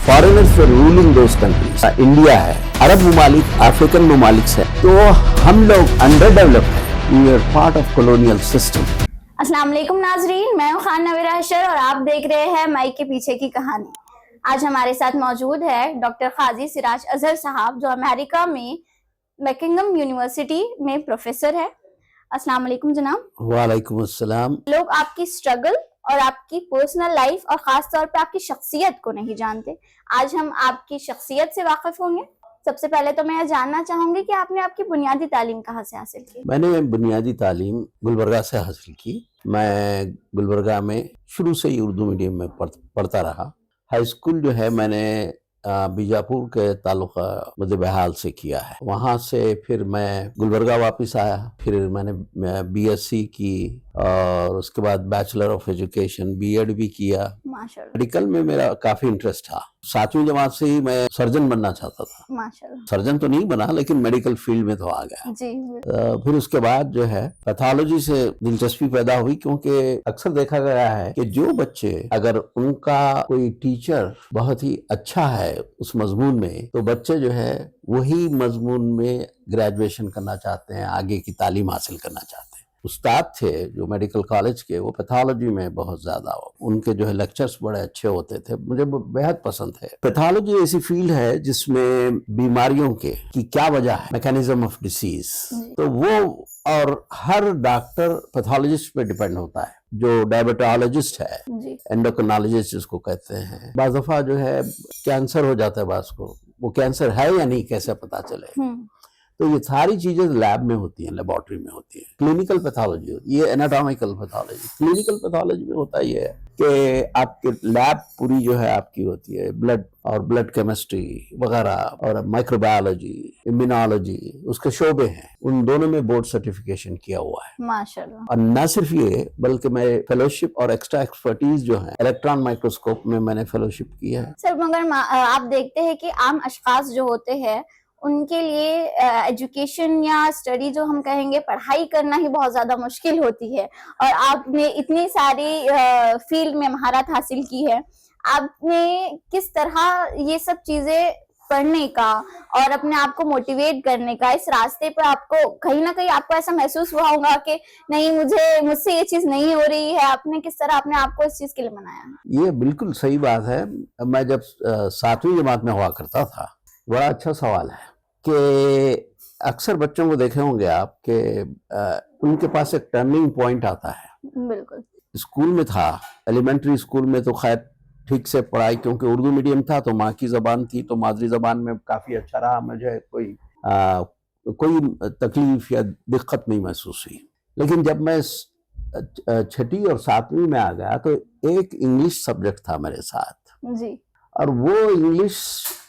Foreigners were ruling those countries. India है, अरब ममालिक, अफ्रीकन ममालिक है, तो हम लोग अंडर डेवलप्ड हैं। We are part of colonial system. अस्सलाम वालेकुम नाजरीन, मैं हूं खान नवीरा हशर और आप देख रहे हैं माइक के पीछे की कहानी। आज हमारे साथ मौजूद है डॉक्टर काजी सिराज अजहर साहब, जो अमेरिका में मैकिंगम यूनिवर्सिटी में प्रोफेसर है। अस्सलाम वालेकुम जनाब। वालेकुम अस्सलाम। लोग आपकी स्ट्रगल और आपकी पर्सनल लाइफ और खास तौर पे आपकी शख्सियत को नहीं जानते। आज हम आपकी शख्सियत से वाकिफ होंगे। सबसे पहले तो मैं यह जानना चाहूंगी कि आपने आपकी बुनियादी तालीम कहाँ से हासिल की? मैंने बुनियादी तालीम गुलबर्गा से हासिल की। मैं गुलबर्गा में शुरू से ही उर्दू मीडियम में पढ़ता रहा। हाई स्कूल जो है मैंने बीजापुर के तालुका मुद्दे-बहाल से किया है। वहाँ से फिर मैं गुलबर्गा वापस आया। फिर मैंने बीएससी की और उसके बाद बैचलर ऑफ एजुकेशन बीएड भी किया। माशाल्लाह। मेडिकल में मेरा काफी इंटरेस्ट था। 7वीं जमात से ही मैं सर्जन बनना चाहता था। माशाल्लाह। सर्जन तो नहीं बना, लेकिन मेडिकल फील्ड में तो आ गया। जी। फिर उसके बाद जो है पैथोलॉजी से दिलचस्पी पैदा हुई, क्योंकि अक्सर देखा गया है कि जो बच्चे, अगर उनका कोई टीचर बहुत ही अच्छा है उस मजमून में, तो बच्चे जो है वही मजमून में ग्रेजुएशन करना चाहते हैं, आगे की तालीम हासिल करना चाहते हैं। उस्ताद थे जो मेडिकल कॉलेज के, वो पैथोलॉजी में बहुत ज्यादा, उनके जो है लेक्चर्स बड़े अच्छे होते थे, मुझे बेहद पसंद है। पैथोलॉजी ऐसी फील्ड है जिसमें बीमारियों के की क्या वजह है, मैकेनिज्म ऑफ डिसीज, तो वो और हर डॉक्टर पैथोलॉजिस्ट पे डिपेंड होता है। जो डायबिटोलॉजिस्ट है, एंडोक्रिनोलॉजिस्ट जिसको कहते हैं, बाज़ दफा जो है कैंसर हो जाता है बास को, वो कैंसर है या नहीं कैसे पता चले, तो ये सारी चीजें लैब में होती हैं, लेबोरेटरी में होती हैं। क्लिनिकल पैथोलॉजी होती है, ये एनाटॉमिकल पैथोलॉजी। क्लिनिकल पैथोलॉजी में होता ये है कि आपके लैब पूरी जो है आपकी होती है, ब्लड और ब्लड केमिस्ट्री वगैरह, और माइक्रोबायोलॉजी, इम्यूनोलॉजी, उसके शोबे हैं। उन दोनों में बोर्ड सर्टिफिकेशन किया हुआ है माशाल्लाह। और न सिर्फ ये, बल्कि मैं फेलोशिप और एक्स्ट्रा एक्सपर्टीज जो है इलेक्ट्रॉन माइक्रोस्कोप में मैंने फेलोशिप की है। सर, मगर आप देखते हैं कि आम अशखास जो होते हैं उनके लिए एजुकेशन या स्टडी, जो हम कहेंगे पढ़ाई करना ही बहुत ज्यादा मुश्किल होती है, और आपने इतनी सारी फील्ड में महारत हासिल की है। आपने किस तरह ये सब चीजें पढ़ने का और अपने आप को मोटिवेट करने का, इस रास्ते पर आपको कहीं ना कहीं आपको ऐसा महसूस हुआ होगा कि नहीं, मुझसे ये चीज नहीं हो रही है? आपने किस तरह अपने आप को इस चीज के लिए मनाया? ये बिल्कुल सही बात है। मैं जब 7वीं जमात में हुआ करता था, बड़ा अच्छा सवाल है कि अक्सर बच्चों को देखे होंगे आप कि उनके पास एक टर्निंग पॉइंट आता है। बिल्कुल। स्कूल में था, एलिमेंट्री स्कूल में तो खैर ठीक से पढ़ाई, क्योंकि उर्दू मीडियम था तो माँ की जबान थी, तो मादरी जबान में काफी अच्छा रहा। मुझे कोई तकलीफ या दिक्कत नहीं महसूस हुई। लेकिन जब मैं 6ठी और 7वीं में आ गया तो एक इंग्लिश सब्जेक्ट था मेरे साथ जी। और वो इंग्लिश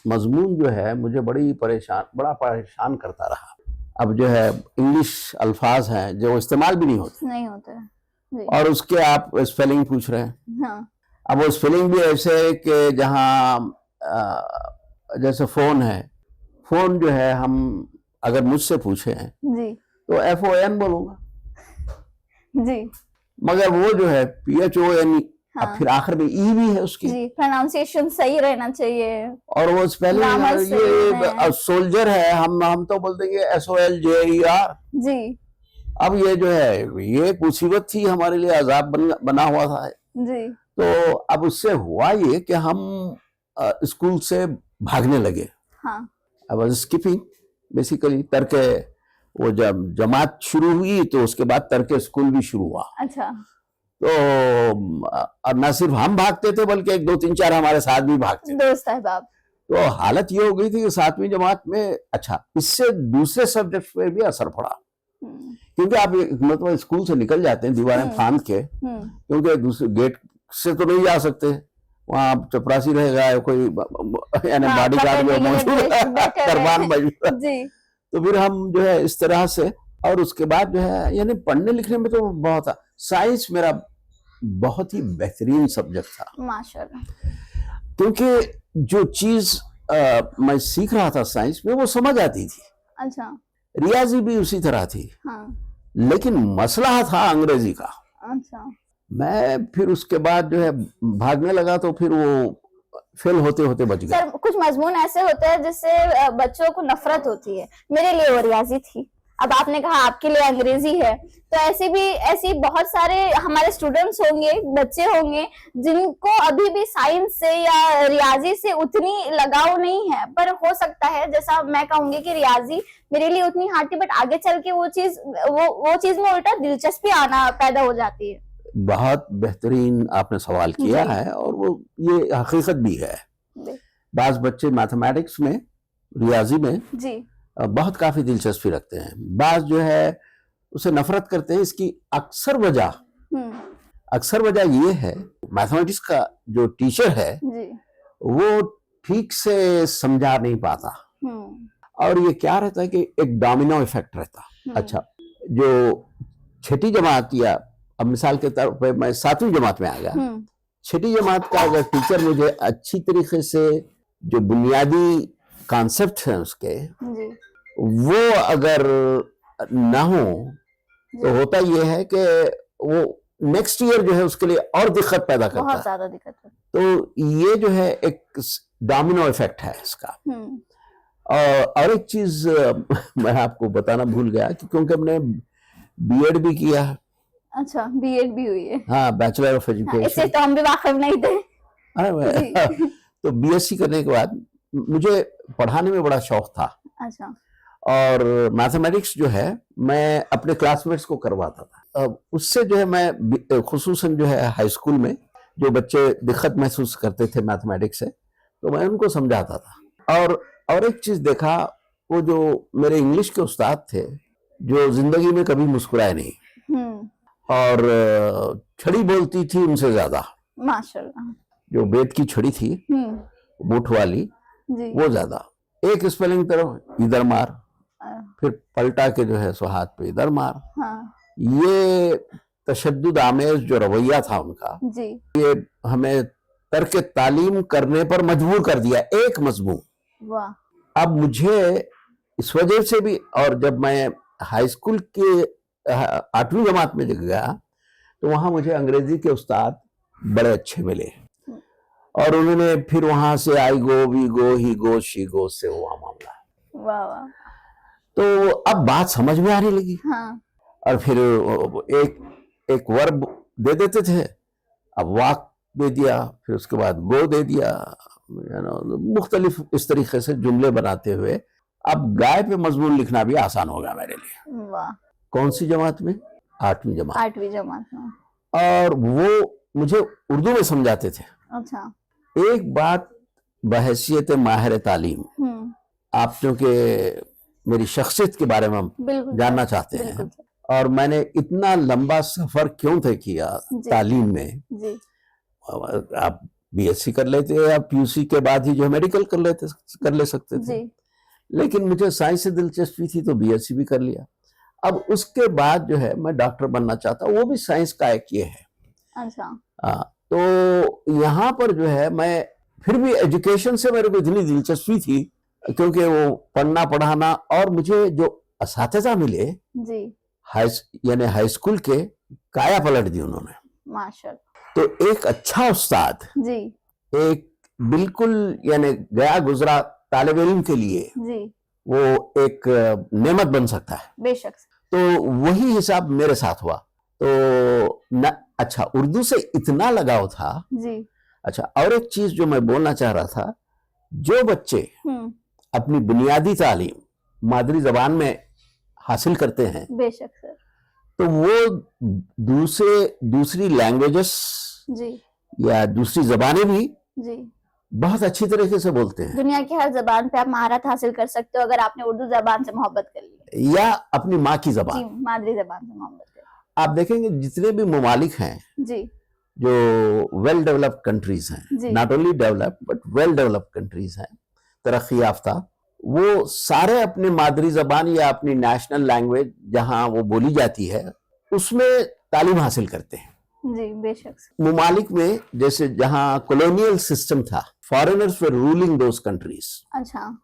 मजमून जो है मुझे बड़ा परेशान करता रहा। अब जो है इंग्लिश अल्फाज हैं जो इस्तेमाल भी नहीं होते जी। और उसके आप स्पेलिंग पूछ रहे हैं। हाँ। अब वो स्पेलिंग भी ऐसे है कि जहाँ जैसे फोन है, फोन जो है हम अगर मुझसे पूछे हैं जी तो FON बोलूंगा जी, मगर वो जो है PHON। हाँ। अब फिर आखिर में ई भी है उसकी, जी, प्रोनाउंसिएशन सही रहना चाहिए, और वो स्पेलिंग ये सोल्जर है, हम तो बोल देंगे SOLJER जी। अब ये जो है ये एक मुसीबत थी हमारे लिए, अजाब बना हुआ था जी। तो अब उससे हुआ ये कि हम स्कूल से भागने लगे। हाँ। अब स्किपिंग बेसिकली, तर्के वो जब जमात शुरू हुई तो उसके बाद तर्के स्कूल भी शुरू हुआ। अच्छा। तो अब न सिर्फ हम भागते थे बल्कि 1 2 3 4 हमारे साथ भी भागते थे, दोस्त अहबाब। तो हालत ये हो गई थी कि 7वीं जमात में, अच्छा इससे दूसरे सब्जेक्ट पे भी असर पड़ा, क्योंकि आप मतलब स्कूल से निकल जाते हैं दीवारें फांद के, क्योंकि दूसरे गेट से तो नहीं जा सकते, वहाँ चपरासी रहेगा, कोई यानी बॉडीगार्ड में मौजूद करबान मौजूद। तो फिर हम जो है इस तरह से, और उसके बाद जो है यानी पढ़ने लिखने में तो बहुत, साइंस मेरा बहुत ही बेहतरीन सब्जेक्ट था माशाल्लाह, क्योंकि जो चीज मैं सीख रहा था साइंस में वो समझ आती थी। अच्छा। रियाजी भी उसी तरह थी। हाँ। लेकिन मसला था अंग्रेजी का। अच्छा। मैं फिर उसके बाद जो है भागने लगा, तो फिर वो फेल होते होते बच गए। सर कुछ मजमून ऐसे होते हैं जिससे बच्चों को नफरत होती है। मेरे लिए वो रियाजी थी, अब आपने कहा आपके लिए अंग्रेजी है, तो ऐसी बहुत सारे हमारे स्टूडेंट्स होंगे, बच्चे होंगे जिनको अभी भी साइंस से या रियाजी से उतनी लगाव नहीं है, पर हो सकता है जैसा मैं कहूंगी कि रियाजी मेरे लिए उतनी हार्ड थी, बट आगे चल के वो चीज में उल्टा दिलचस्पी आना पैदा हो जाती है। बहुत बेहतरीन आपने सवाल किया जी। है, और वो ये हकीकत भी है। जी। बाज बच्चे मैथमेटिक्स में, रियाजी में जी। बहुत काफी दिलचस्पी रखते हैं, बाज जो है उसे नफरत करते हैं। इसकी हम्म। अक्सर वजह ये है, मैथमेटिक्स का जो टीचर है जी। वो ठीक से समझा नहीं पाता, और ये क्या रहता है कि एक डोमिनो इफेक्ट रहता। अच्छा, जो छठी जमात, या अब मिसाल के तौर पे मैं 7वीं जमात में आ गया, छठी जमात का अगर टीचर मुझे अच्छी तरीके से जो बुनियादी कॉन्सेप्ट हैं उसके जी। वो अगर ना हो, तो होता ये है कि वो नेक्स्ट ईयर जो है उसके लिए और दिक्कत पैदा करता बहुत है। ज्यादा दिक्कत है। तो ये जो है एक डोमिनो इफेक्ट है इसका। और एक चीज मैं आपको बताना भूल गया कि क्योंकि हमने बीएड भी किया। अच्छा, बीएड भी हुई है। हाँ, बैचलर ऑफ हाँ, एजुकेशन। इससे तो हम भी वाकिफ नहीं थे। तो बीएससी करने के बाद मुझे पढ़ाने में बड़ा शौक था। अच्छा। और मैथमेटिक्स जो है मैं अपने क्लासमेट्स को करवाता था। उससे जो है मैं खुसूसन जो है हाई स्कूल में जो बच्चे दिक्कत महसूस करते थे मैथमेटिक्स से, तो मैं उनको समझाता था। और एक चीज देखा, वो जो मेरे इंग्लिश के उस्ताद थे जो जिंदगी में कभी मुस्कुराए नहीं, और छड़ी बोलती थी उनसे ज्यादा। माशाल्लाह। जो बेत की छड़ी थी मुठ वाली, जी। वो ज्यादा। एक स्पेलिंग तरफ इधर मार, फिर पलटा के जो है सो हाथ पे इधर मार। हाँ। ये तशद्दुद आमेज जो रवैया था उनका, जी। ये हमें तर्क तालीम करने पर मजबूर कर दिया, एक मजबूर। वाह। अब मुझे इस वजह से भी, और जब मैं हाई स्कूल के 8वीं जमात में गया तो वहां मुझे अंग्रेजी के उस्ताद बड़े अच्छे मिले, और उन्होंने फिर वहां से आई गो, we go, he go, she go से हुआ मामला। वाह वाह। तो अब बात समझ में आने लगी। हाँ। और फिर एक वर्ब दे देते थे, अब वाक दे दिया, फिर उसके बाद गो दे दिया, मुख्तलिफ इस तरीके से जुमले बनाते हुए अब गाय पे मजमून लिखना भी आसान हो गया मेरे लिए। वाह। कौन सी जमात में? 8वीं जमात। 8वीं जमात में। और वो मुझे उर्दू में समझाते थे। अच्छा। एक बात बहैसियत माहिर तालीम, आप क्योंकि मेरी शख्सियत के बारे में जानना चाहते हैं, और मैंने इतना लंबा सफर क्यों तय किया तालीम में। जी। आप बीएससी कर लेते, या पीयूसी के बाद ही जो मेडिकल कर ले सकते थे। जी। लेकिन मुझे साइंस से दिलचस्पी थी तो बीएससी भी कर लिया। अब उसके बाद जो है मैं डॉक्टर बनना चाहता, वो भी साइंस का एक ये है। अच्छा। तो यहाँ पर जो है मैं फिर भी एजुकेशन से मेरे को इतनी दिलचस्पी थी, क्योंकि वो पढ़ना पढ़ाना, और मुझे जो असातिज़ा मिले जी, यानी हाई स्कूल के, काया पलट दी उन्होंने। माशाल्लाह। तो एक अच्छा उस्ताद जी, एक बिल्कुल यानी गया गुजरा तालिब इल्म के लिए जी, वो एक नेमत बन सकता है। बेशक। तो वही हिसाब मेरे साथ हुआ। तो न, अच्छा, उर्दू से इतना लगाव था। जी। अच्छा, और एक चीज जो मैं बोलना चाह रहा था, जो बच्चे अपनी बुनियादी तालीम मादरी जबान में हासिल करते हैं, बेशक सर, तो वो दूसरी लैंग्वेजेस जी, या दूसरी जबानें भी जी, बहुत अच्छी तरीके से बोलते हैं। दुनिया की हर जबान पे आप महारत हासिल कर सकते हो अगर आपने उर्दू जबान से मोहब्बत कर ली, या अपनी माँ की जी, जबान। मादरी जबान से मोहब्बत कर आप देखेंगे जितने भी ममालिक हैं, जी, जो वेल डेवलप्ड कंट्रीज हैं, जी, not only developed but well developed countries हैं, तरक्की याफ्ता, वो सारे अपनी मादरी जबान या अपनी नेशनल लैंग्वेज जहां वो बोली जाती है उसमें तालीम हासिल करते हैं। जी, बेशक। ममालिक में जैसे जहां कॉलोनियल सिस्टम था, foreigners were ruling those countries. अच्छा,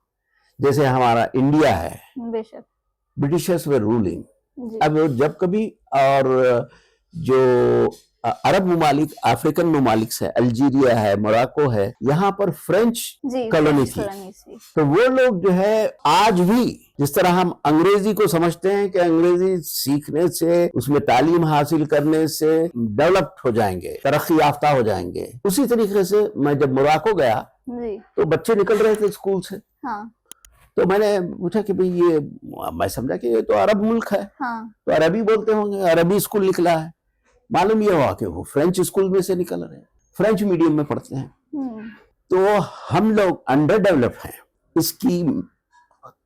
जैसे हमारा इंडिया है, बेशक, ब्रिटिशर्स वर रूलिंग। जी, अब जब कभी और जो अरब ममालिक, अफ्रीकन ममालिक है, अल्जीरिया है, मोरक्को है, यहाँ पर फ्रेंच जी कॉलोनी फ्रेंच थी। कॉलोनी थी। तो वो लोग जो है आज भी जिस तरह हम अंग्रेजी को समझते हैं कि अंग्रेजी सीखने से, उसमें तालीम हासिल करने से डेवलप्ड हो जाएंगे, तरक्की याफ्ता हो जाएंगे, उसी तरीके से मैं जब मोरक्को गया जी तो बच्चे निकल रहे थे स्कूल से, हाँ तो मैंने पूछा कि भाई ये, मैं समझा कि ये तो अरब मुल्क है, हाँ तो अरबी बोलते होंगे, अरबी स्कूल निकला है। मालूम ये हुआ कि वो फ्रेंच स्कूल में से निकल रहे हैं, फ्रेंच मीडियम में पढ़ते हैं। हम्म, तो हम लोग अंडर डेवलप हैं। इसकी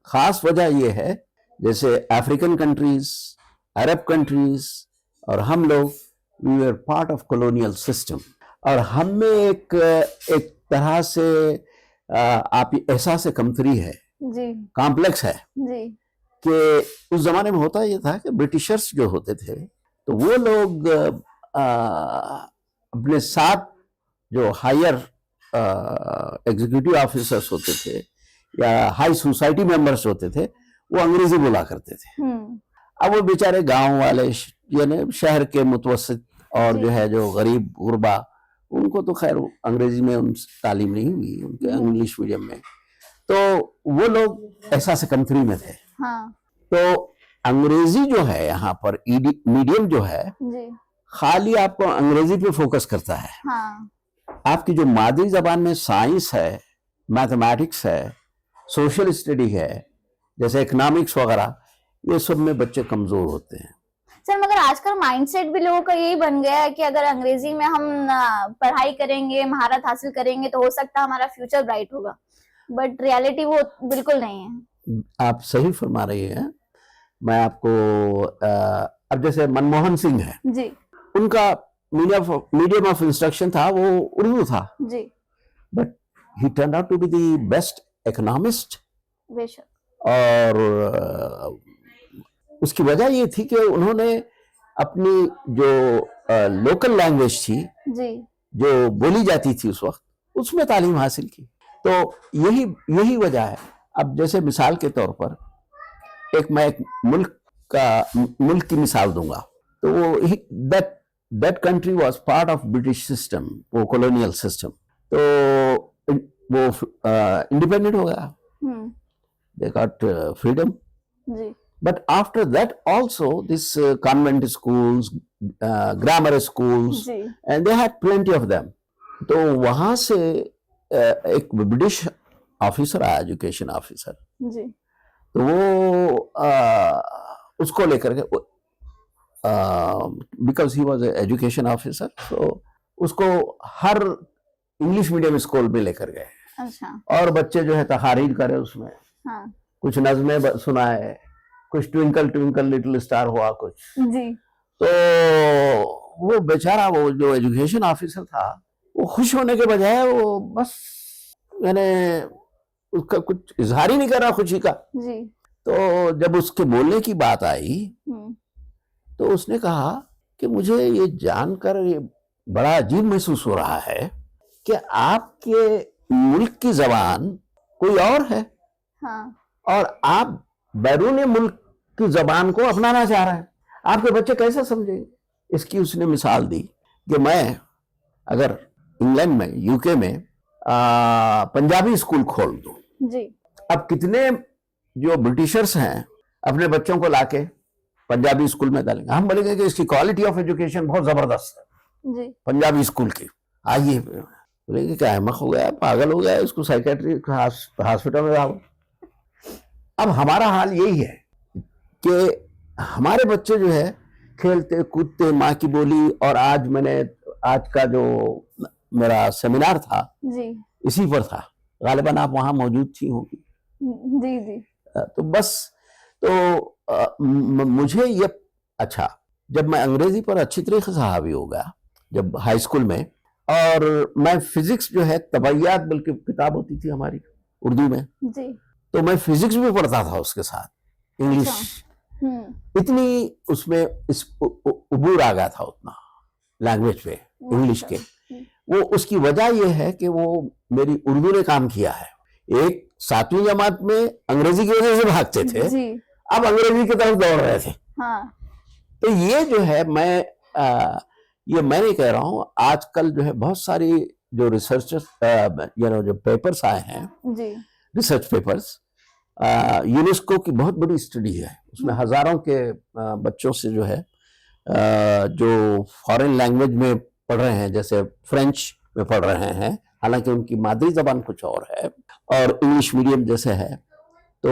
खास वजह यह है, जैसे अफ्रीकन कंट्रीज, अरब कंट्रीज और हम लोग, we are part of colonial system, और हम में एक तरह से आप एहसास कमतरी है, जी कॉम्प्लेक्स है जी कि उस जमाने में होता यह था कि ब्रिटिशर्स जो होते थे तो वो लोग अपने साथ जो हायर एग्जीक्यूटिव ऑफिसर्स होते थे या हाई सोसाइटी मेंबर्स होते थे, वो अंग्रेजी बोला करते थे। अब वो बेचारे गांव वाले यानी शहर के मुतवसत और जी। जो है जो गरीब गुरबा, उनको तो खैर अंग्रेजी में उन तालीम नहीं हुई, उनके इंग्लिश मीडियम में, तो वो लोग एहसास कमतरी में थे। हाँ तो अंग्रेजी जो है यहाँ पर मीडियम जो है जी खाली आपको अंग्रेजी पे फोकस करता है। हाँ आपकी जो मादरी जबान में साइंस है, मैथमेटिक्स है, सोशल स्टडी है, जैसे इकोनॉमिक्स वगैरह, ये सब में बच्चे कमजोर होते हैं। सर, मगर आजकल माइंडसेट भी लोगों का यही बन गया है कि अगर अंग्रेजी में हम पढ़ाई करेंगे, महारत हासिल करेंगे तो हो सकता है हमारा फ्यूचर ब्राइट होगा, बट रियलिटी वो बिल्कुल नहीं है। आप सही फरमा रही हैं। मैं आपको अब जैसे मनमोहन सिंह है, जी उनका मीडियम ऑफ इंस्ट्रक्शन था वो उर्दू था, जी but he turn out to be the best economist. बेशक। और उसकी वजह ये थी कि उन्होंने अपनी जो लोकल लैंग्वेज थी, जी जो बोली जाती थी उस वक्त, उसमें तालीम हासिल की। तो यही वजह है। अब जैसे मिसाल के तौर पर मैं एक मुल्क की मिसाल दूंगा, तो वो that country was part of British system, वो कॉलोनियल सिस्टम, तो वो इंडिपेंडेंट हो गया, दे गॉट फ्रीडम। जी But after that also this convent schools, grammar schools, जी and they had plenty of them. तो वहाँ से एक ब्रिटिश ऑफिसर आया, एजुकेशन ऑफिसर, जी तो वो उसको लेकर के, because he was education officer, तो उसको हर इंग्लिश मीडियम स्कूल में लेकर गए, अच्छा और बच्चे जो है तहारीर करे उसमें, हाँ कुछ नज़में सुनाए, कुछ ट्विंकल ट्विंकल लिटिल स्टार हुआ कुछ। जी तो वो बेचारा, वो जो एजुकेशन ऑफिसर था, वो खुश होने के बजाय वो बस यानी उसका कुछ इजहार ही नहीं कर रहा खुशी का। जी तो जब उसके बोलने की बात आई तो उसने कहा कि मुझे ये जानकर ये बड़ा अजीब महसूस हो रहा है कि आपके मुल्क की जबान कोई और है, हाँ और आप बैरून मुल्क की जबान को अपनाना चाह रहे हैं, आपके बच्चे कैसे समझेंगे। इसकी उसने मिसाल दी कि मैं अगर इंग्लैंड में, यूके में पंजाबी स्कूल खोल दूं, जी अब कितने जो ब्रिटिशर्स हैं अपने बच्चों को लाके पंजाबी स्कूल में डालेंगे। हम बोलेंगे कि इसकी क्वालिटी ऑफ एजुकेशन बहुत जबरदस्त है जी पंजाबी स्कूल की, आइए। बोलेंगे क्या अहमक हो गया, पागल हो गया, इसको साइकेट्री हॉस्पिटल में लाओ। अब हमारा हाल यही है कि हमारे बच्चे जो है खेलते कूदते माँ की बोली, और आज का जो मेरा सेमिनार था जी इसी पर था, गालिबन आप वहां मौजूद थी होगी। जी जी तो बस तो मुझे ये, अच्छा, जब मैं अंग्रेजी पर अच्छी तरीके से हावी हो गया, जब हाई स्कूल में, और मैं फिजिक्स जो है तबैयात बल्कि किताब होती थी हमारी उर्दू में, जी तो मैं फिजिक्स भी पढ़ता था उसके साथ, इंग्लिश। इतनी उसमें इस उबूर आ गया था उतना लैंग्वेज पे, इंग्लिश के। वो उसकी वजह यह है कि वो मेरी उर्दू ने काम किया है। एक 7वीं जमात में अंग्रेजी की वजह से भागते थे, जी अब अंग्रेजी की तरफ दौड़ रहे थे। हाँ तो ये जो है, मैं ये मैं नहीं कह रहा हूँ, आजकल जो है बहुत सारी जो रिसर्चर्स जो पेपर्स आए हैं, जी रिसर्च पेपर्स, यूनेस्को की बहुत बड़ी स्टडी है, उसमें हजारों के बच्चों से जो है जो फॉरेन लैंग्वेज में पढ़ रहे हैं, जैसे फ्रेंच में पढ़ रहे हैं, हालांकि उनकी मादरी जबान कुछ और है और इंग्लिश मीडियम जैसे है, तो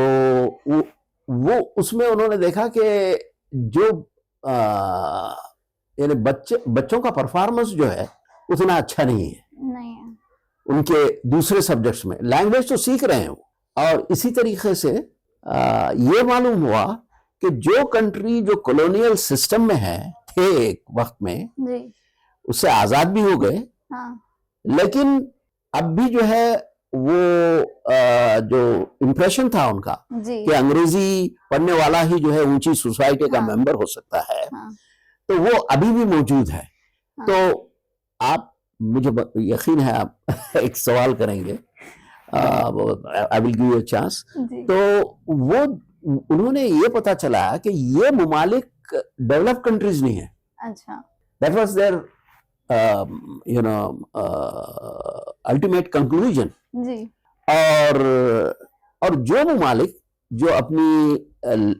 वो उसमें उन्होंने देखा कि जो यानी बच्चों का परफॉर्मेंस जो है उतना अच्छा नहीं है, नहीं है। उनके दूसरे सब्जेक्ट्स में। लैंग्वेज तो सीख रहे हैं वो, और इसी तरीके से ये मालूम हुआ कि जो कंट्री जो कॉलोनियल सिस्टम में है थे एक वक्त में, जी उससे आजाद भी हो गए, हाँ लेकिन अब भी जो है वो जो इम्प्रेशन था उनका जी कि अंग्रेजी पढ़ने वाला ही जो है ऊंची सोसाइटी का हाँ। मेंबर हो सकता है, हाँ तो वो अभी भी मौजूद है। हाँ। तो आप, मुझे यकीन है आप एक सवाल करेंगे, I will give you a chance. जी तो वो उन्होंने ये पता चला कि ये ममालिक डेवलप कंट्रीज नहीं है, अच्छा that was their ultimate conclusion. जी और जो ममालिक जो अपनी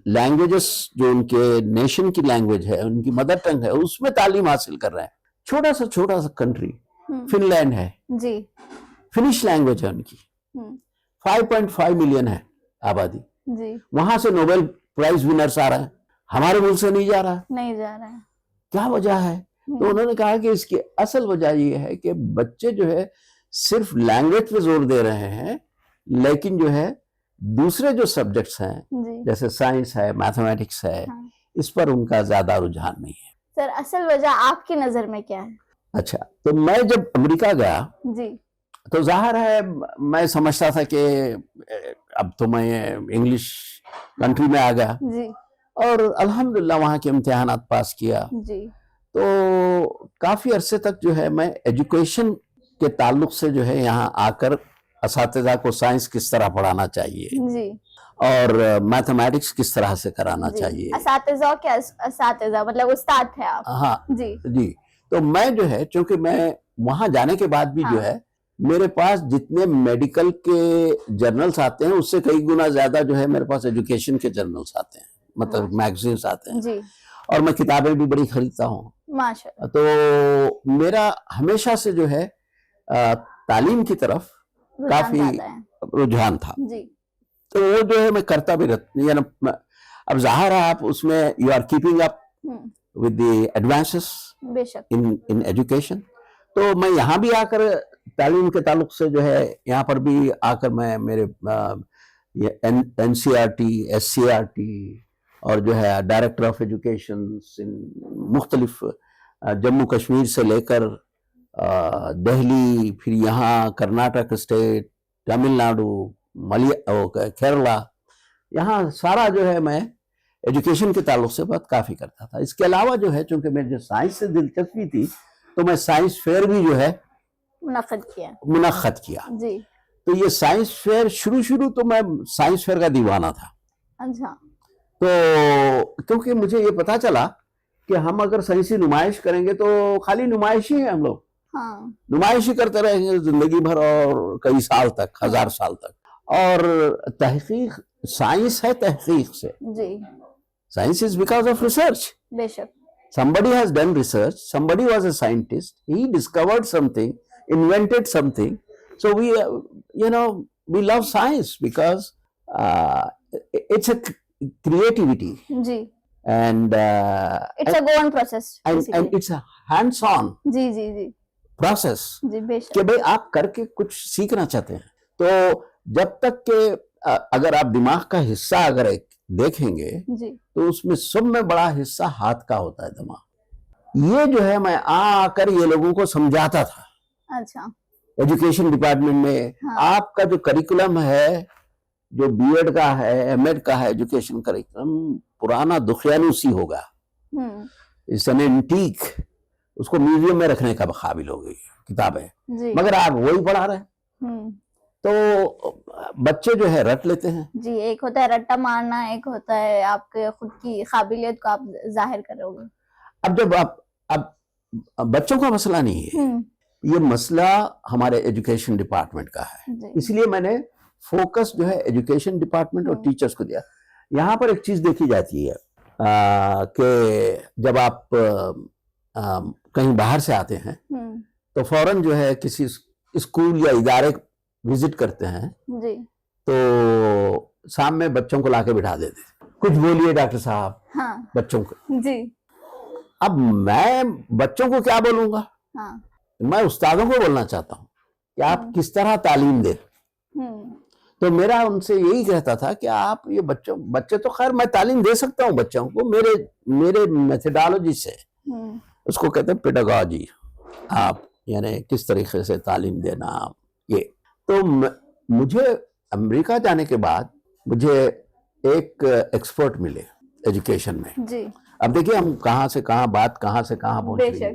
लैंग्वेजेस, जो उनके नेशन की लैंग्वेज है, उनकी मदर टंग है, उसमें तालीम हासिल कर रहे हैं। छोटा सा कंट्री फिनलैंड है, जी फिनिश लैंग्वेज है उनकी, 5.5 मिलियन है आबादी, जी वहां से नोबेल प्राइज विनर्स आ रहे हैं, हमारे मुल्क से नहीं जा रहा है। नहीं जा रहा है। क्या वजह है? तो उन्होंने कहा कि इसकी असल वजह ये है कि बच्चे जो है सिर्फ लैंग्वेज पे जोर दे रहे हैं, लेकिन जो है दूसरे जो सब्जेक्ट्स हैं, जी जैसे साइंस है, मैथमेटिक्स है, हाँ। इस पर उनका ज्यादा रुझान नहीं है। सर असल वजह आपकी नजर में क्या है? अच्छा, तो मैं जब अमेरिका गया जी तो जाहिर है मैं समझता था कि अब तो मैं इंग्लिश कंट्री में आ गया, जी और अल्हम्दुलिल्लाह वहाँ के इम्तिहानात पास किया, जी तो काफी अरसे तक जो है मैं एजुकेशन के ताल्लुक से जो है यहाँ आकर असातिज़ा को साइंस किस तरह पढ़ाना चाहिए जी और मैथमेटिक्स किस तरह से कराना जी। चाहिए। असातिज़ा क्या? असातिज़ा मतलब उस्ताद थे आप? हाँ जी जी, तो मैं जो है, चूंकि मैं वहां जाने के बाद भी जो हाँ। है मेरे पास जितने मेडिकल के जर्नल्स आते हैं उससे कई गुना ज्यादा जो है मेरे पास एजुकेशन के जर्नल्स आते हैं, मतलब मैगजीन्स आते हैं, जी और मैं किताबें भी बड़ी खरीदता हूँ। माशाल्लाह। तो मेरा हमेशा से जो है तालीम की तरफ रुझान काफी ज्यादा है। रुझान था, जी तो वो जो है मैं करता भी रहता, यानी अब जाहिर है आप उसमें you are keeping up with the advances बेशक। In education. तो मैं यहाँ भी आकर तालीम के ताल्लुक से जो है, यहाँ पर भी आकर मैं मेरे NCERT, SCERT और जो है डायरेक्टर ऑफ एजुकेशन इन मुख्तलिफ जम्मू कश्मीर से लेकर दिल्ली, फिर यहाँ कर्नाटक स्टेट, तमिलनाडु, केरला, यहाँ सारा जो है मैं एजुकेशन के ताल्लुक से बात काफ़ी करता था। इसके अलावा जो है, चूंकि मेरी जो साइंस से दिलचस्पी थी, तो मैं साइंस फेयर भी जो है मुनक्कद किया। जी तो ये साइंस फेयर, शुरू तो मैं साइंस फेयर का दीवाना था। अच्छा। तो क्योंकि मुझे ये पता चला कि हम अगर साइंसी नुमाइश करेंगे तो खाली नुमाइश ही है, हम लोग हाँ नुमाइश ही करते रहेंगे जिंदगी भर और कई साल तक, 1000 साल तक। और तहकीक, साइंस है तहकीक से, जी science is because of research. बेशक। Somebody has done research, somebody was a scientist, he discovered something, invented something. So we, we love science because it's a creativity, जी and it's a go on process and it's a hands-on जी जी जी process जी बेशक। कि भाई आप करके कुछ सीखना चाहते हैं। तो जब तक के अगर आप दिमाग का हिस्सा अगर एक देखेंगे जी तो उसमें सब में बड़ा हिस्सा हाथ का होता है, दिमाग। ये जो है मैं आकर ये लोगों को समझाता था। अच्छा। एजुकेशन डिपार्टमेंट में हाँ। आपका जो करिकुलम है, जो बीएड का है, एमएड का है, एजुकेशन करिकुलम पुराना दुखियानुसी होगा, इट्स एन एंटीक, उसको म्यूजियम में रखने का काबिल हो गई किताबें, जी मगर आप वही पढ़ा रहे हैं। तो बच्चे जो है रट लेते हैं। जी, एक होता है रट्टा मारना, एक होता है आपके खुद की काबिलियत को आप जाहिर करोगे। अब जब आप बच्चों का मसला नहीं है, ये मसला हमारे एजुकेशन डिपार्टमेंट का है। जी। इसलिए मैंने फोकस जो है एजुकेशन डिपार्टमेंट और टीचर्स को दिया। यहाँ पर एक चीज देखी जाती है कि जब आप कहीं बाहर से आते हैं तो फौरन जो है किसी स्कूल या इदारे विजिट करते हैं जी। तो सामने बच्चों को लाके बिठा देते, कुछ बोलिए डॉक्टर साहब। हाँ। बच्चों को। जी। अब मैं बच्चों को क्या बोलूंगा? हाँ। मैं उस्तादों को बोलना चाहता हूँ कि आप किस तरह तालीम दे। तो मेरा उनसे यही कहता था कि आप ये बच्चे तो खैर मैं तालीम दे सकता हूँ बच्चों को मेरे मेथोडोलॉजी से, उसको कहते हैं पेडागॉजी। आप यानी किस तरीके से तालीम देना ये। तो मुझे अमेरिका जाने के बाद मुझे एक एक्सपर्ट मिले एजुकेशन में जी। अब देखिए हम कहाँ से कहाँ बात कहाँ से कहाँ पहुंच रही है।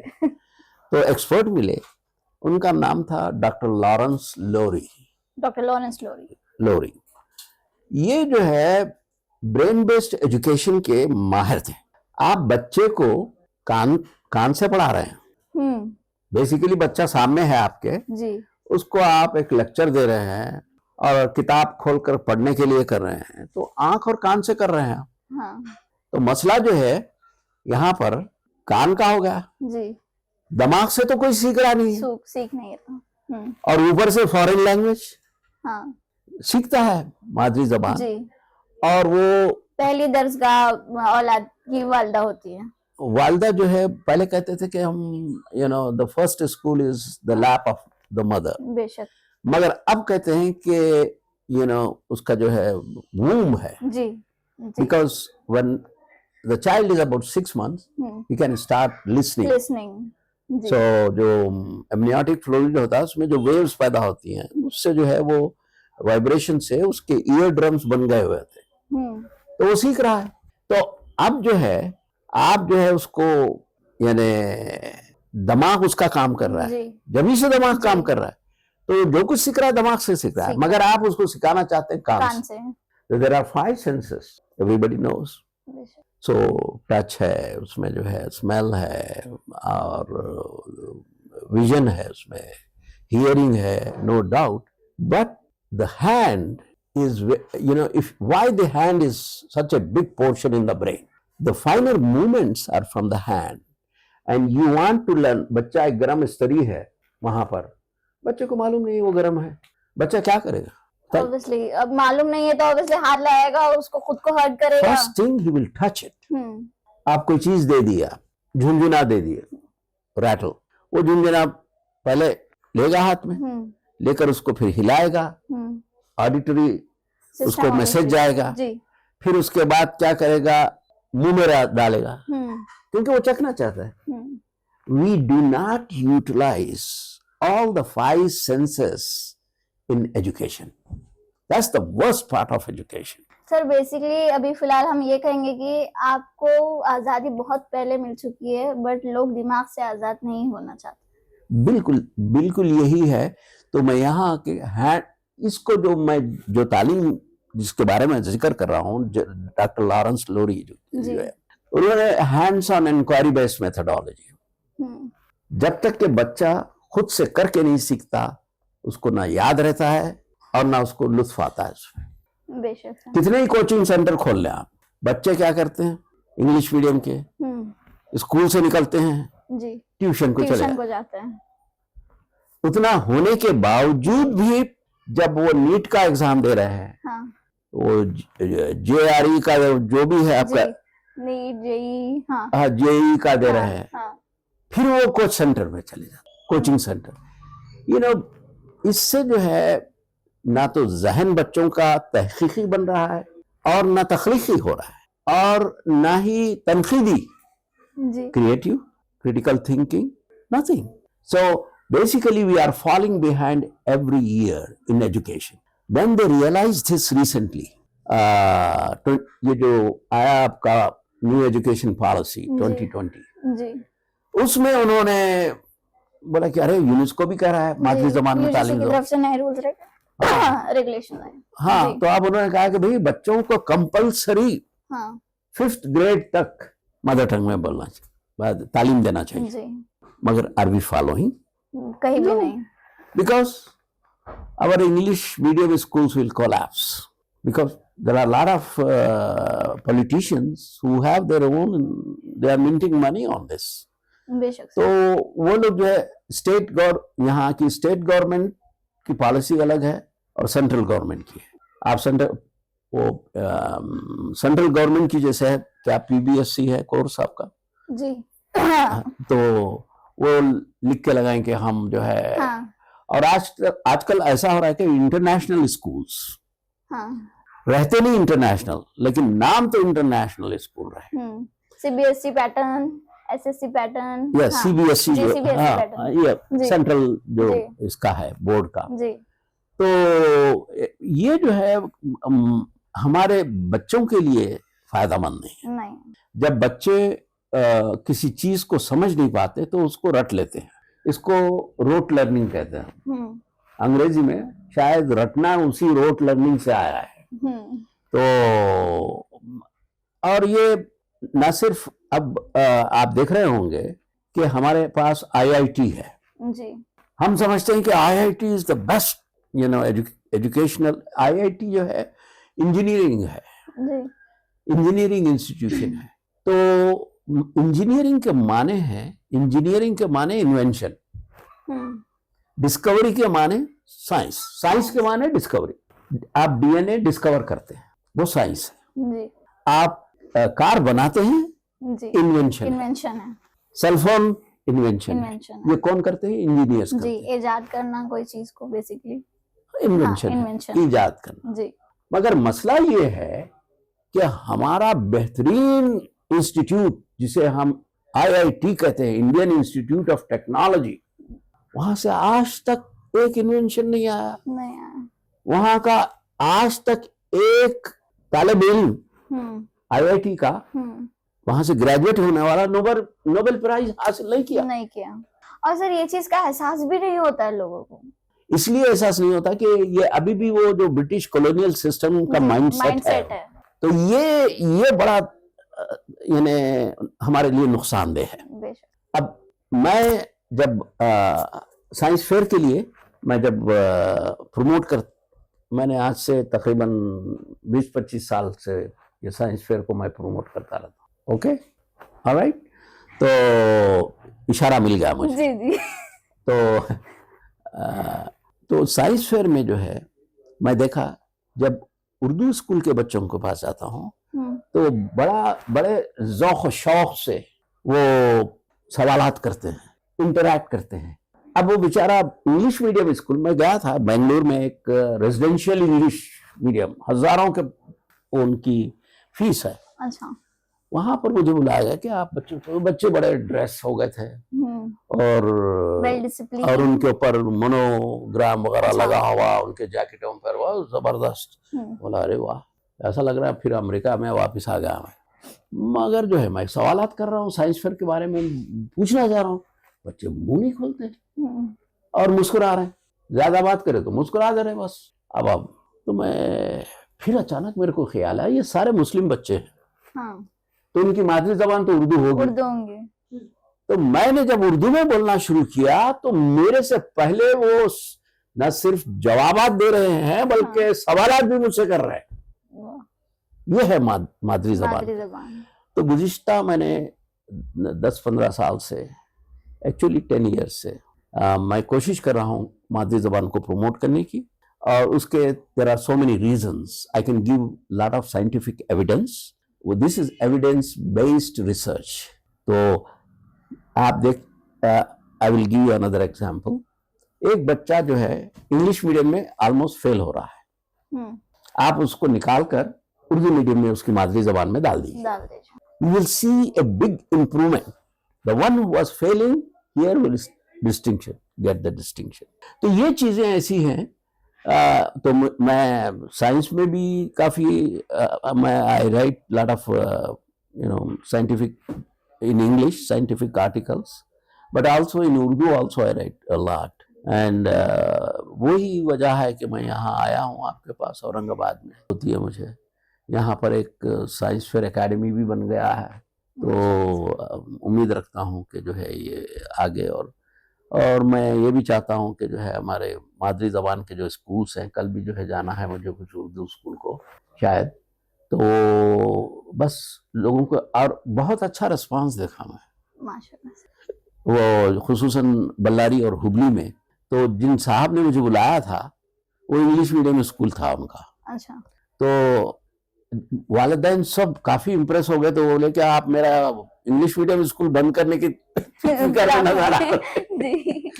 तो एक्सपर्ट मिले, उनका नाम था डॉक्टर लॉरेंस लोरी। डॉक्टर लॉरेंस लोरी ये जो है ब्रेन बेस्ड एजुकेशन के माहिर थे। आप बच्चे को कान से पढ़ा रहे हैं, बेसिकली बच्चा सामने है आपके जी। उसको आप एक लेक्चर दे रहे हैं और किताब खोलकर पढ़ने के लिए कर रहे हैं, तो आंख और कान से कर रहे हैं। हाँ। तो मसला जो है यहाँ पर कान का हो गया जी। दिमाग से तो कोई सीख रहा नहीं है, सीख नहीं है। और ऊपर से फॉरेन लैंग्वेज हाँ। सीखता है मादरी जबान जी। और वो पहली दर्जगाह औलाद की वालदा होती है। वालदा जो है पहले कहते थे कि हम the first school is the lap of the mother. बेशक। मगर अब कहते हैं कि उसका जो है वूम है। जी। Because when the child is about 6 months he can start listening. So जो एमनियोटिक फ्लूइड होता है उसमें जो वेव्स पैदा होती हैं उससे जो है वो वाइब्रेशन से उसके ईयर ड्रम्स बन गए हुए थे, तो वो सीख रहा है। तो अब जो है आप जो है उसको यानी दिमाग उसका काम कर रहा है, जमीन से दिमाग काम कर रहा है, तो जो कुछ सीख रहा है दिमाग से सीख रहा है, मगर आप उसको सिखाना चाहते हैं कान से। तो there are 5 senses everybody knows. So touch है उसमें, जो है स्मेल है और विजन है उसमें, हियरिंग है, no doubt. But the hand is if why the hand is such a big portion in the brain, the finer movements are from the hand and you want to learn। बच्चा एक गर्म स्त्री है वहां पर, बच्चे को मालूम नहीं वो गर्म है, बच्चा क्या करेगा? Obviously, अब मालूम नहीं है तो obviously हाथ लगाएगा, उसको खुद को हर्ट करेगा। First thing he will touch it। आप कोई चीज दे दिया, झुनझुना दे दिया, रैटल, वो झुनझुना पहले लेगा हाथ में, लेकर उसको फिर हिलाएगा, ऑडिटरी उसको मैसेज जाएगा, फिर उसके बाद क्या करेगा, मुंह में डालेगा, क्योंकि वो चखना चाहता है। We do not utilize all the 5 senses in education. That's the worst part of education. Sir basically अभी फिलहाल हम ये कहेंगे कि आपको आजादी बहुत पहले मिल चुकी है, बट लोग दिमाग से आजाद नहीं होना चाहते। बिल्कुल बिल्कुल यही है। तो मैं यहाँ के इसको जो तालीम जिसके बारे में जिक्र कर रहा हूँ, डॉक्टर लॉरेंस लोरी जो है, उन्होंने hands on inquiry based methodology. जब तक के बच्चा खुद से करके नहीं सीखता उसको ना याद रहता है और ना उसको लुत्फ आता है उसमें। बेशक। कितने ही कोचिंग सेंटर खोल लें आप, बच्चे क्या करते हैं, इंग्लिश मीडियम के स्कूल से निकलते हैं जी, ट्यूशन को जाते हैं। उतना होने के बावजूद भी जब वो नीट का एग्जाम दे रहे हैं, हाँ। वो JRE का जो भी है आपका नीट JEE, हाँ JEE का दे रहे हैं, हाँ। फिर वो कोच सेंटर में चले जाते, कोचिंग सेंटर। इससे जो है ना तो जहन बच्चों का तहकीकी बन रहा है और ना तख्लीकी हो रहा है और ना ही तनकीदी, creative critical thinking, nothing. So basically we are falling behind every year in education. Then they realized this recently, ये जो आया आपका न्यू एजुकेशन पॉलिसी 2020 उसमें उन्होंने बोला कि अरे यूनेस्को भी कह रहा है मादरी जबान में तालीम दो, रेगुलेशन। हाँ, तो अब उन्होंने कहा कि भाई बच्चों को कंपलसरी 5th grade तक मदर टंग में बोलना चाहिए, तालीम देना चाहिए। मगर आर वी फॉलोइंग? कहीं भी No. नहीं। Because our English medium schools will collapse because there are a lot of politicians who have their own, they are minting money on this. बेशक तो वो लोग जो है यहाँ की स्टेट गवर्नमेंट की पॉलिसी अलग है और सेंट्रल गवर्नमेंट की है। आप सेंट्रल गवर्नमेंट की जैसे है, क्या PBSC है कोर्स आपका जी। तो वो लिख के लगाएं कि हम जो है हाँ। और आजकल ऐसा हो रहा है कि इंटरनेशनल स्कूल्स हाँ। रहते नहीं इंटरनेशनल, लेकिन नाम तो इंटरनेशनल स्कूल रहे। CBSE पैटर्न, SSC पैटर्न, या CBSE जो पैटर्न, सेंट्रल जो जी। इसका है बोर्ड का, जी। तो ये जो है हमारे बच्चों के लिए फायदामंद नहीं। जब बच्चे किसी चीज को समझ नहीं पाते तो उसको रट लेते हैं, इसको रोट लर्निंग कहते हैं। अंग्रेजी में शायद रटना उसी रोट लर्निंग से आया है। तो और ये न सिर्फ अब आप देख रहे होंगे कि हमारे पास IIT है जी। हम समझते हैं कि IIT is the best educational. IIT जो है इंजीनियरिंग है, इंजीनियरिंग इंस्टीट्यूशन है। तो इंजीनियरिंग के माने हैं, इंजीनियरिंग के माने इन्वेंशन, डिस्कवरी के माने साइंस, साइंस के माने डिस्कवरी। आप DNA डिस्कवर करते हैं, वो साइंस है। आप कार बनाते हैं, इन्वेंशन है। सेलफोन इन्वेंशन, ये कौन करते हैं? इंजीनियर्स करते हैं। इजाद करना कोई चीज को बेसिकली इन्वेंशन, इजाद करना जी। मगर मसला ये है कि हमारा बेहतरीन इंस्टीट्यूट जिसे हम IIT कहते हैं, इंडियन इंस्टीट्यूट ऑफ टेक्नोलॉजी, वहां से आज तक एक इन्वेंशन नहीं आया। वहां का आज तक एक तालिब इल्म IIT का वहां से ग्रेजुएट होने वाला नोबेल प्राइज हासिल नहीं किया। और सर ये चीज का एहसास भी नहीं होता है लोगों को। इसलिए एहसास नहीं होता कि ये अभी भी वो जो ब्रिटिश कॉलोनियल सिस्टम का माइंडसेट है। तो ये बड़ा यानी हमारे लिए नुकसानदेह है। अब मैं जब साइंस फेयर के लिए मैं जब मैंने आज से तकरीबन 20-25 साल से ये साइंस फेयर को मैं प्रमोट करता रहता हूँ। ओके, ऑलराइट, तो इशारा मिल गया मुझे। जी। तो साइंस फेयर में जो है मैं देखा, जब उर्दू स्कूल के बच्चों के पास जाता हूँ तो बड़े ज़ौक़ शौक़ से वो सवालात करते हैं, इंटरैक्ट करते हैं। अब वो बेचारा इंग्लिश मीडियम स्कूल में गया था, बेंगलुरु में एक रेजिडेंशियल इंग्लिश मीडियम, हजारों के उनकी फीस है। अच्छा। वहां पर मुझे बुलाया गया कि आप बच्चे बड़े ड्रेस हो गए थे और उनके ऊपर मोनोग्राम वगैरह लगा हुआ, उनके जैकेटों पर, वाह जबरदस्त। बोला अरे वाह, ऐसा लग रहा है फिर अमेरिका में वापस आ गया मैं। मगर जो है मैं सवालात कर रहा हूँ साइंस फेयर के बारे में, पूछना चाह रहा हूँ, बच्चे मुंह नहीं खोलते और मुस्कुरा रहे हैं, ज्यादा बात करे तो मुस्कुरा दे रहे बस। अब तो मैं फिर अचानक मेरे को ख्याल आया ये सारे मुस्लिम बच्चे हैं, तो उनकी मादरी जबान तो उर्दू होगी। तो मैंने जब उर्दू में बोलना शुरू किया तो मेरे से पहले वो न सिर्फ जवाबात दे रहे हैं बल्कि सवालात भी मुझसे कर रहे हैं। ये है मादरी जबान। तो गुज़िश्ता मैंने 10-15 साल से, एक्चुअली 10 ईयर्स से मैं कोशिश कर रहा हूँ मादरी जबान को प्रमोट करने की। और उसके there are so many reasons, I can give lot of scientific evidence, this is evidence based research. तो आप देख, I will give you another example. एक बच्चा जो है इंग्लिश मीडियम में ऑलमोस्ट फेल हो रहा है, आप उसको निकाल कर उर्दू मीडियम में उसकी मादरी जबान में डाल दीजिए, you will see a big improvement. The one who was failing here will distinction, get the distinction. तो ये चीजें ऐसी हैं। तो मैं साइंस में भी काफी मैं I write lot of scientific in English scientific articles, but also in Urdu also I write a lot, and वही वजह है कि मैं यहाँ आया हूँ आपके पास औरंगाबाद में। होती है मुझे यहाँ पर एक साइंस फेयर एकेडमी भी बन गया है, तो उम्मीद रखता हूँ कि जो है ये आगे, और मैं ये भी चाहता हूँ कि जो है हमारे मादरी ज़बान के जो स्कूल्स हैं, कल भी जो है जाना है मुझे कुछ उर्दू स्कूल को शायद, तो बस लोगों को, और बहुत अच्छा रिस्पांस देखा मैं, माशाल्लाह। वो खुसूसन बल्लारी और हुबली में। तो जिन साहब ने मुझे बुलाया था वो इंग्लिश मीडियम स्कूल था उनका, अच्छा। तो वालिदैन सब काफी इम्प्रेस हो गए, तो बोले कि आप मेरा इंग्लिश मीडियम स्कूल बंद करने की फिक्र में नजर आ रहे हो। जी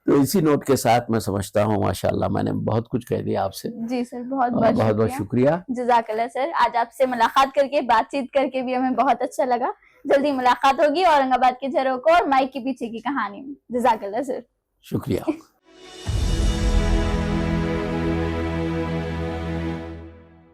तो इसी नोट के साथ मैं समझता हूँ माशाल्लाह मैंने बहुत कुछ कह दिया आपसे। जी सर, बहुत बहुत बहुत बहुत शुक्रिया। जज़ाकल्लाह सर। आज आपसे मुलाकात करके, बातचीत करके भी हमें बहुत अच्छा लगा। जल्दी मुलाकात होगी औरंगाबाद के झरोकों और माइक के पीछे की कहानी में। जज़ाकल्लाह सर। शुक्रिया।